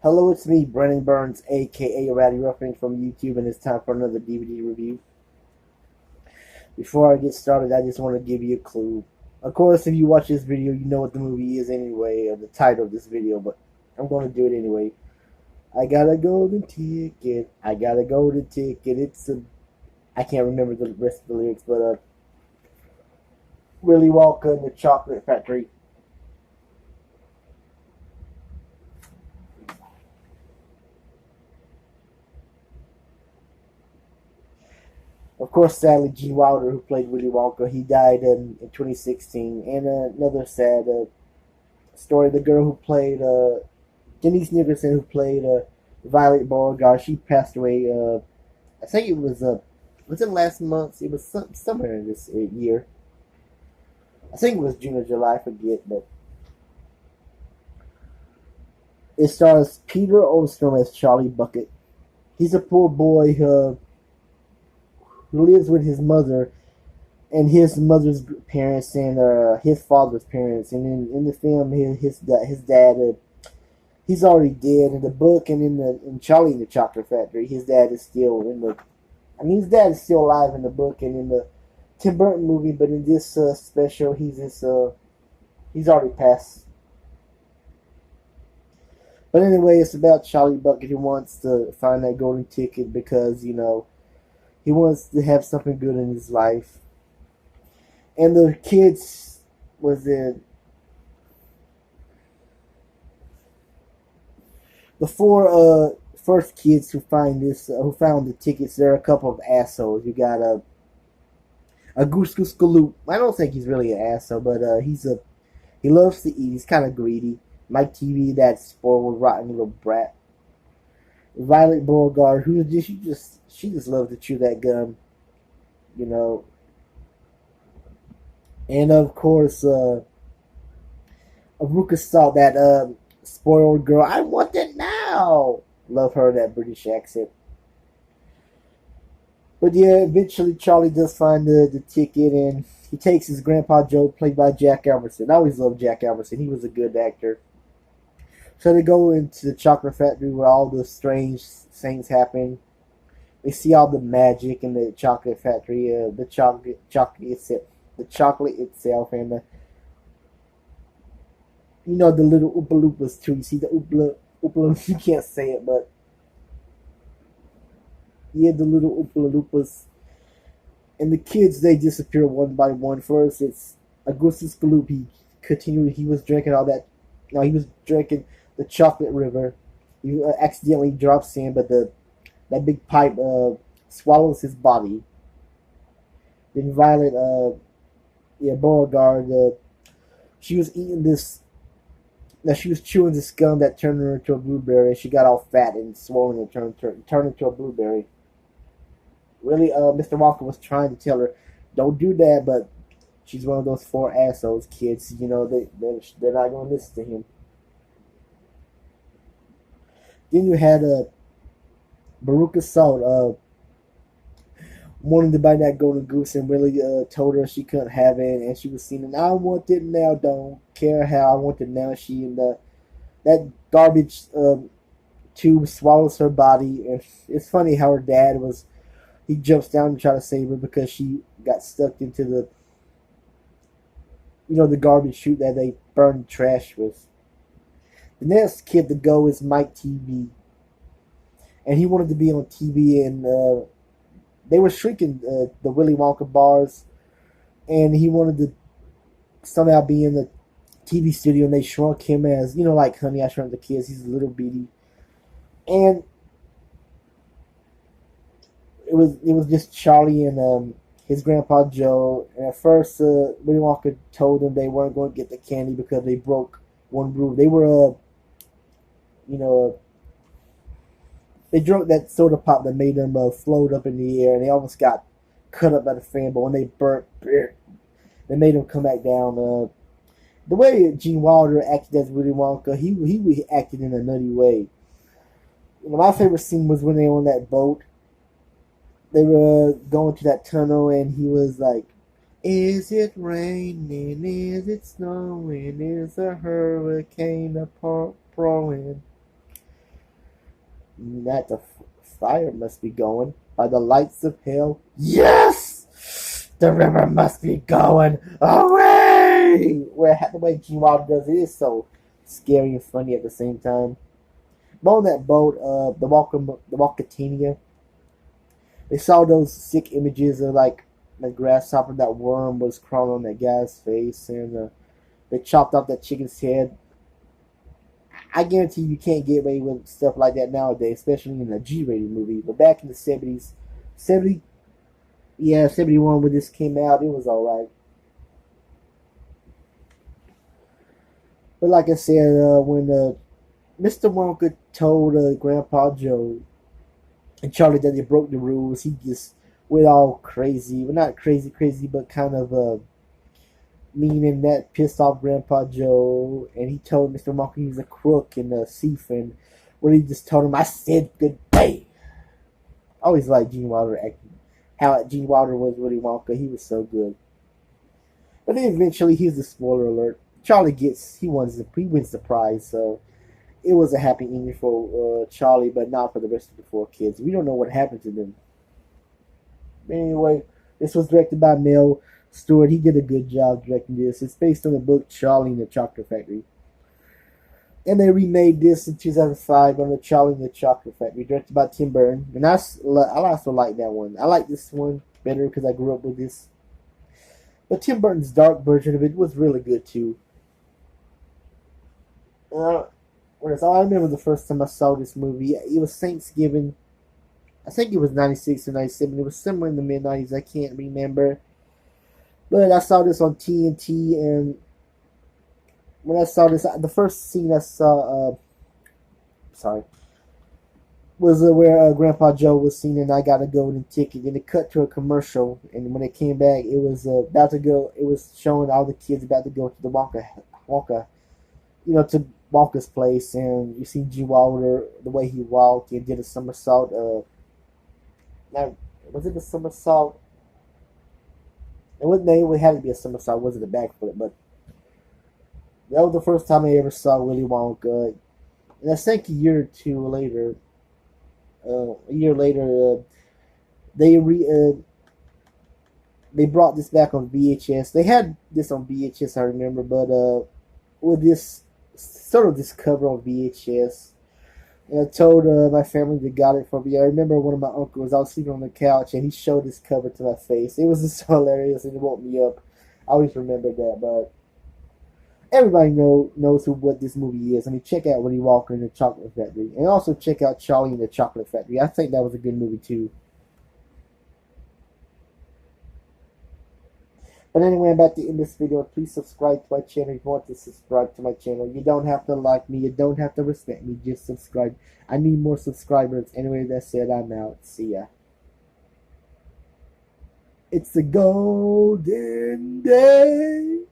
Hello, it's me, Brennan Burns, aka Ratty Ruffin from YouTube, and it's time for another DVD review. Before I get started, I just want to give you a clue. Of course, if you watch this video, you know what the movie is anyway, or the title of this video, but I'm going to do it anyway. I got a golden ticket. I got a golden ticket. I can't remember the rest of the lyrics, but Willy Wonka and the Chocolate Factory. Of course, sadly, Gene Wilder, who played Willy Wonka, he died in 2016. And another sad story: the girl who played Denise Nicholson, who played Violet Beauregard, she passed away. I think it was it last month? It was somewhere in this year. I think it was June or July. I forget, but it stars Peter Ostrom as Charlie Bucket. He's a poor boy who lives with his mother and his mother's parents and his father's parents. And in the film, his dad he's already dead. In the book and in Charlie and the Chocolate Factory, his dad is still in the. I mean, his dad is still alive in the book and in the Tim Burton movie, but in this special, he's already passed. But anyway, it's about Charlie Bucket who wants to find that golden ticket because he wants to have something good in his life. And the kids was in the four first kids who found the tickets. They're a couple of assholes. You got a Goose Goose Galoot. I don't think he's really an asshole, but he loves to eat. He's kind of greedy. Mike TV, that spoiled, rotten little brat. Violet Beauregard, who she just loves to chew that gum, you know. And of course, Aruka saw that spoiled girl. I want it now. Love her, that British accent. But yeah, eventually Charlie does find the ticket, and he takes his grandpa Joe, played by Jack Albertson. I always loved Jack Albertson. He was a good actor. So they go into the chocolate factory where all the strange things happen. They see all the magic in the chocolate factory, the chocolate itself, and the little Oompa Loompas too. You see the Oompa you can't say it, but yeah, the little Oompa Loompas. And the kids, they disappear one by one. First, it's Augustus Gloop. He continued. He was drinking all that. No, he was drinking the chocolate river. He accidentally drops in, but that big pipe swallows his body. Then Violet, Beauregard, she was eating this. Now she was chewing this gum that turned her into a blueberry. She got all fat and swollen and turned into a blueberry. Really, Mr. Walker was trying to tell her, "Don't do that," but she's one of those four assholes kids. They're not going to listen to him. Then you had Baruch Assault wanting to buy that golden goose, and Willie told her she couldn't have it, and she was singing, "I want it now, don't care how, I want it now." She and that garbage tube swallows her body, and it's funny how her dad he jumps down to try to save her because she got stuck into the garbage chute that they burned trash with. The next kid to go is Mike TV, and he wanted to be on TV, and they were shrinking the Willy Wonka bars, and he wanted to somehow be in the TV studio, and they shrunk him as, like Honey, I Shrunk the Kids. He's a little bitty, and it was just Charlie and his grandpa Joe. And at first, Willy Wonka told them they weren't going to get the candy because they broke one rule. They were they drank that soda pop that made them float up in the air, and they almost got cut up by the fan. But when they burnt, they made them come back down. The way Gene Wilder acted as Willy Wonka, he acted in a nutty way. My favorite scene was when they were on that boat. They were going to that tunnel, and he was like, "Is it raining? Is it snowing? Is a hurricane a blowing?" That the fire must be going by the lights of hell. Yes! The river must be going away! Where the way Gene Wilder does it is so scary and funny at the same time. But on that boat, the Walkatania, they saw those sick images of like the grasshopper, that worm was crawling on that guy's face, and they chopped off that chicken's head. I guarantee you can't get away with stuff like that nowadays, especially in a G-rated movie. But back in the 70s, 70, yeah, 71 when this came out, it was alright. But like I said, when Mr. Wonka told Grandpa Joe and Charlie that they broke the rules, he just went all crazy. Well, not crazy, crazy, but kind of meaning that pissed off Grandpa Joe, and he told Mr. Wonka he was a crook and a thief, and when he just told him, "I said good day." I always liked Gene Wilder acting. How Gene Wilder was Willy Wonka, he was so good. But then eventually, here's the spoiler alert: Charlie wins the prize. So it was a happy ending for Charlie, but not for the rest of the four kids. We don't know what happened to them. But anyway, this was directed by Mel Stuart. He did a good job directing this. It's based on the book Charlie and the Chocolate Factory. And they remade this in 2005 on the Charlie and the Chocolate Factory, directed by Tim Burton. And I also like that one. I like this one better because I grew up with this. But Tim Burton's dark version of it was really good too. Whereas I remember the first time I saw this movie, it was Thanksgiving. I think it was 96 or 97. It was somewhere in the mid-90s. I can't remember. But I saw this on TNT, and when I saw this, the first scene I saw, was where Grandpa Joe was seen, and I got a golden ticket, and it cut to a commercial, and when it came back, it was about to go. It was showing all the kids about to go to the Wonka, to Wonka's place, and you see G. Wilder, the way he walked and did a somersault. Now, was it a somersault? It had to be a somersault. It wasn't a backflip, but that was the first time I ever saw Willy Wonka. And I think a year later, they brought this back on VHS. They had this on VHS, I remember, but with this cover on VHS. And I told my family they got it for me. I remember one of my uncles, I was sleeping on the couch, and he showed this cover to my face. It was just so hilarious, and it woke me up. I always remember that, but everybody knows what this movie is. I mean, check out Willy Wonka and the Chocolate Factory, and also check out Charlie and the Chocolate Factory. I think that was a good movie, too. But anyway, I'm about to end this video. Please subscribe to my channel if you want to subscribe to my channel. You don't have to like me. You don't have to respect me. Just subscribe. I need more subscribers. Anyway, that said, I'm out. See ya. It's the golden day.